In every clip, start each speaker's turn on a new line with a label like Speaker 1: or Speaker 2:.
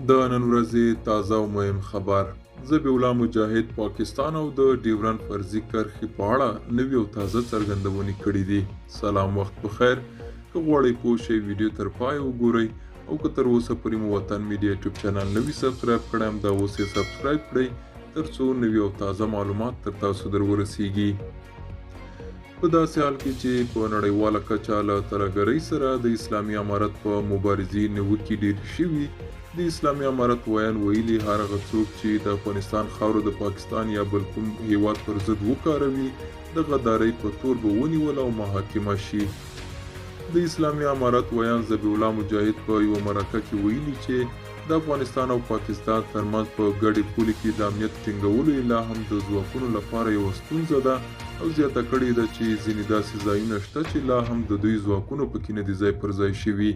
Speaker 1: د نن ورځې تازه او مهم خبر. ذبیح الله مجاهد پاکستان او د ډیورنډ فرضي کرښې په اړه نوې او تازه څرګندونې کړې دي. سلام، وخت بخیر. که غواړئ پوه شئ ویډیو تر پایه وګورئ او که تر اوسه پورې مو وطن میډیا یوټیوب چینل نه وي سبسکرایب کړی همدا اوس یې سبسکرایب کړئ تر څو نوي او تازه معلومات تر تاسو در ورسیږي. په داسې حال کې چې په نړیواله کچه له ترهګرۍ سره د اسلامي امارت په مبارزې نیوکې ډېرې شوي، د اسلامي امارت ویان ویلي هر هغه څوک چې د افغانستان خاوره د پاکستان یا بل کوم هیواد پر ضد وکاروي د غدارۍ په تور به ونیول او محاکمه شي. د اسلامي امارت ویان ذبیح الله مجاهد په یوه مرکه کې ویلي چې د افغانستان او پاکستان ترمنځ په ګډې پولې کې د امنیت ټینګولو لا هم د ځواکونو لپاره یوه ستونزه ده او زیاته کړې ده چې ځینې داسې ځایونه شته چې لا هم د دوی ځواکونو پکې نه دي ځای پر ځای شوي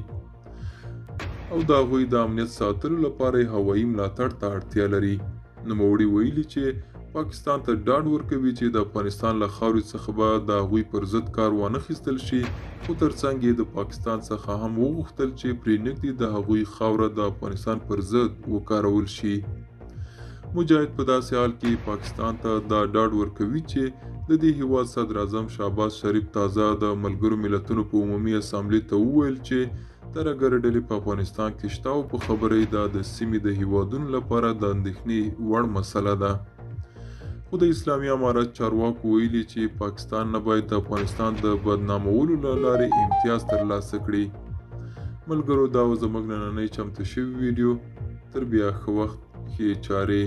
Speaker 1: او د هغوی د امنیت ساتلو لپاره یې هوایي ملاتړ ته اړتیا لري. نوموړي ویلي چې پاکستان ته ډاډ ورکوي چې د افغانستان له خاورې څخه به د هغوی پر ضد کار وانخیستل شي، خو ترڅنګ یې د پاکستان څخه هم وغوښتل چې پرېنږدي د هغوی خاوره د افغانستان پر ضد وکارول شي. مجاهد په داسې حال کې پاکستان ته دا ډاډ ورکوي چې د دې هیواد صدر اعظم شهباز شریف تازه د ملګرو ملتونو په عمومي اسامبلې ته وویل چې ترهګر ډلې په افغانستان کې شته او په خبره یې دا د سیمې د هیوادونو لپاره د اندېښنې وړ مسله ده. خو د اسلامي امارت چارواکو ویلي چې پاکستان نه باید د افغانستان د بدنامولو له لارې امتیاز ترلاسه کړي. ملګرو، دا و زموږ نننۍ چمتو شوې ویډیو. تر بیا ښه وخت، ښې چارې.